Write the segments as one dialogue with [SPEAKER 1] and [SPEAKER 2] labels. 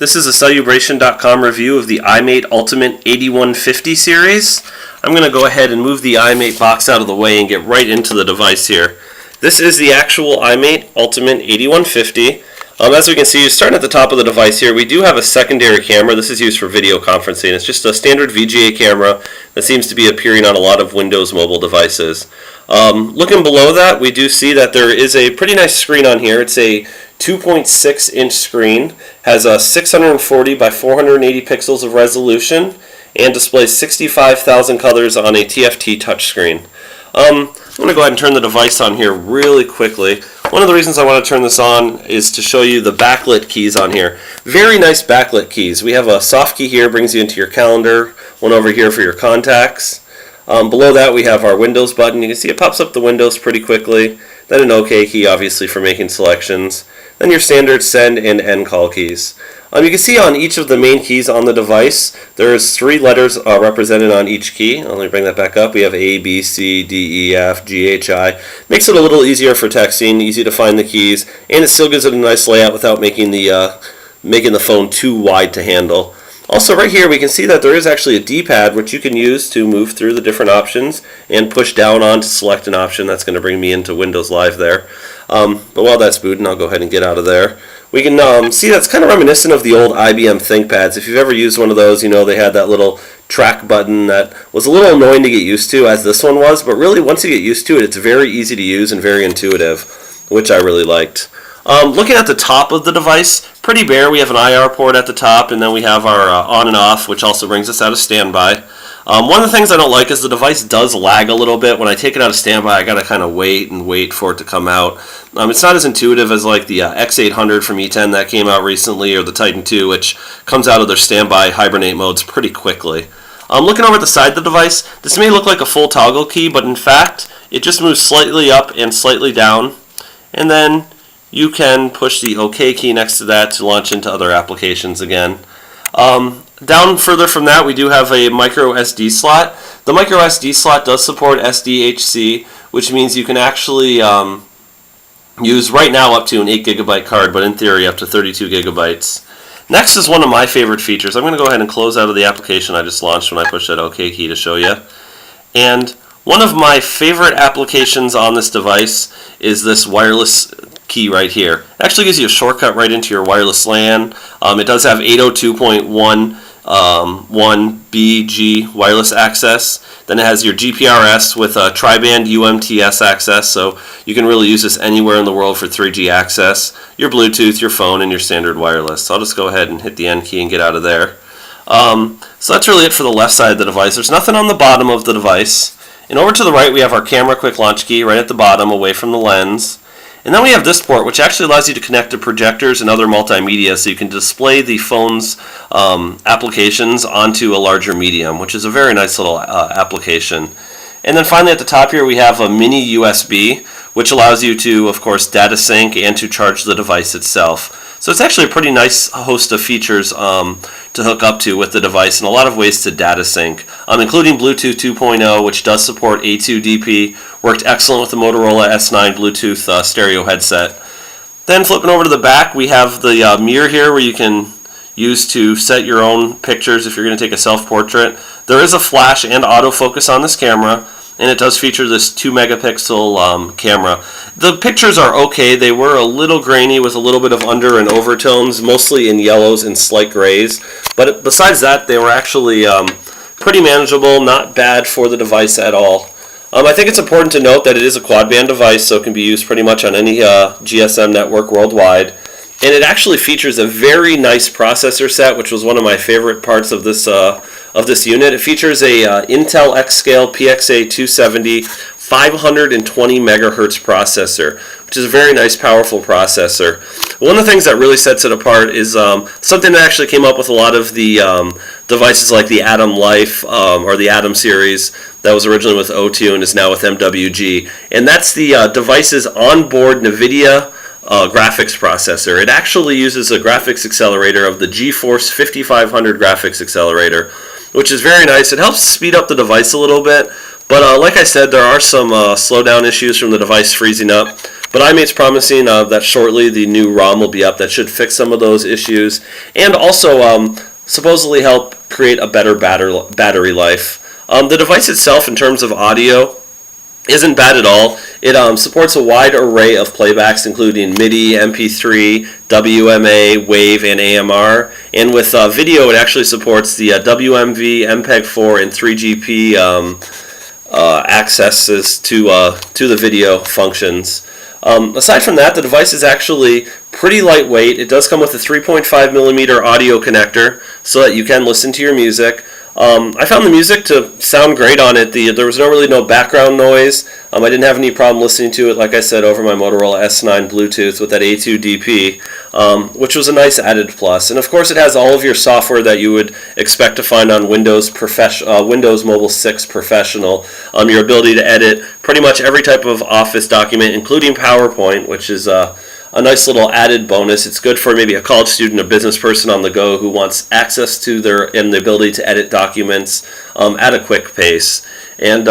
[SPEAKER 1] This is a Celebration.com review of the iMate Ultimate 8150 series. I'm going to go ahead and move the iMate box out of the way and get right into the device here. This is the actual iMate Ultimate 8150. As we can see, starting at the top of the device here, we do have a secondary camera. This is used for video conferencing. It's just a standard VGA camera that seems to be appearing on a lot of Windows mobile devices. Looking below that, we do see that there is a pretty nice screen on here. It's a 2.6 inch screen, has a 640 by 480 pixels of resolution, and displays 65,000 colors on a TFT touchscreen. I'm going to go ahead and turn the device on here really quickly. One of the reasons I want to turn this on is to show you the backlit keys on here. Very nice backlit keys. We have a soft key here, brings you into your calendar, one over here for your contacts. Below that we have our Windows button. You can see it pops up the Windows pretty quickly. Then an OK key, obviously, for making selections. Then your standard send and end call keys. You can see on each of the main keys on the device, there's 3 letters represented on each key. Let me bring that back up. We have A, B, C, D, E, F, G, H, I. Makes it a little easier for texting, easy to find the keys, and it still gives it a nice layout without making the phone too wide to handle. Also, right here we can see that there is actually a D-pad which you can use to move through the different options and push down on to select an option. That's going to bring me into Windows Live there. But while that's booting, I'll go ahead and get out of there. We can see that's kind of reminiscent of the old IBM ThinkPads. If you've ever used one of those, you know they had that little track button that was a little annoying to get used to, as this one was, but really once you get used to it, it's very easy to use and very intuitive, which I really liked. Looking at the top of the device, pretty bare. We have an IR port at the top, and then we have our on and off, which also brings us out of standby. One of the things I don't like is the device does lag a little bit. When I take it out of standby, I gotta kind of wait for it to come out. It's not as intuitive as like the X800 from E10 that came out recently, or the Titan 2, which comes out of their standby hibernate modes pretty quickly. Looking over at the side of the device, this may look like a full toggle key, but in fact, it just moves slightly up and slightly down, and then you can push the OK key next to that to launch into other applications again. Down further from that, we do have a micro SD slot. The micro SD slot does support SDHC, which means you can actually use right now up to an 8 GB card, but in theory up to 32 GB. Next is one of my favorite features. I'm going to go ahead and close out of the application I just launched when I push that OK key to show you. And one of my favorite applications on this device is this wireless key right here. It actually gives you a shortcut right into your wireless LAN. It does have 802.1.1bg wireless access. Then it has your GPRS with a tri-band UMTS access, so you can really use this anywhere in the world for 3G access. Your Bluetooth, your phone, and your standard wireless. So I'll just go ahead and hit the end key and get out of there. So that's really it for the left side of the device. There's nothing on the bottom of the device. And over to the right, we have our camera quick launch key right at the bottom, away from the lens. And then we have this port, which actually allows you to connect to projectors and other multimedia, so you can display the phone's applications onto a larger medium, which is a very nice little application. And then finally at the top here we have a mini USB, which allows you to, of course, data sync and to charge the device itself. So it's actually a pretty nice host of features to hook up to with the device, and a lot of ways to data sync, including Bluetooth 2.0, which does support A2DP, worked excellent with the Motorola S9 Bluetooth stereo headset. Then flipping over to the back, we have the mirror here where you can use to set your own pictures if you're going to take a self-portrait. There is a flash and autofocus on this camera, and it does feature this 2 megapixel camera. The pictures are okay. They were a little grainy with a little bit of under and overtones, mostly in yellows and slight grays. But besides that, they were actually pretty manageable, not bad for the device at all. I think it's important to note that it is a quad-band device, so it can be used pretty much on any GSM network worldwide. And it actually features a very nice processor set, which was one of my favorite parts of this unit. It features a Intel X-Scale PXA 270 520 megahertz processor, which is a very nice, powerful processor. One of the things that really sets it apart is something that actually came up with a lot of the devices like the Atom Life or the Atom series that was originally with O2 and is now with MWG. And that's the device's onboard NVIDIA graphics processor. It actually uses a graphics accelerator of the GeForce 5500 graphics accelerator, which is very nice. It helps speed up the device a little bit, but like I said, there are some slowdown issues from the device freezing up. But iMate's promising that shortly the new ROM will be up that should fix some of those issues and also supposedly help create a better battery life. The device itself, in terms of audio, isn't bad at all. It supports a wide array of playbacks, including MIDI, MP3, WMA, WAVE, and AMR. And with video, it actually supports the WMV, MPEG-4, and 3GP accesses to the video functions. Aside from that, the device is actually pretty lightweight. It does come with a 3.5 millimeter audio connector so that you can listen to your music. I found the music to sound great on it. There was really no background noise. I didn't have any problem listening to it, like I said, over my Motorola S9 Bluetooth with that A2 DP, which was a nice added plus. And of course, it has all of your software that you would expect to find on Windows Mobile 6 Professional. Your ability to edit pretty much every type of Office document, including PowerPoint, which is a nice little added bonus. It's good for maybe a college student, a business person on the go who wants access to and the ability to edit documents at a quick pace. And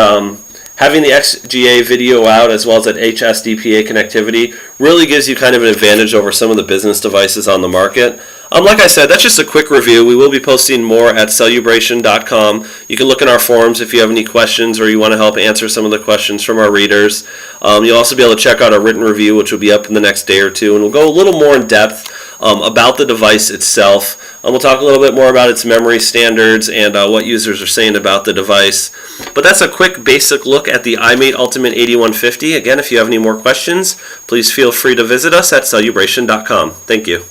[SPEAKER 1] having the XGA video out as well as that HSDPA connectivity really gives you kind of an advantage over some of the business devices on the market. Like I said, that's just a quick review. We will be posting more at Celebration.com. You can look in our forums if you have any questions or you want to help answer some of the questions from our readers. You'll also be able to check out our written review, which will be up in the next day or two, and we'll go a little more in depth about the device itself. We'll talk a little bit more about its memory standards and what users are saying about the device. But that's a quick basic look at the iMate Ultimate 8150. Again, if you have any more questions, please feel free to visit us at Celebration.com. Thank you.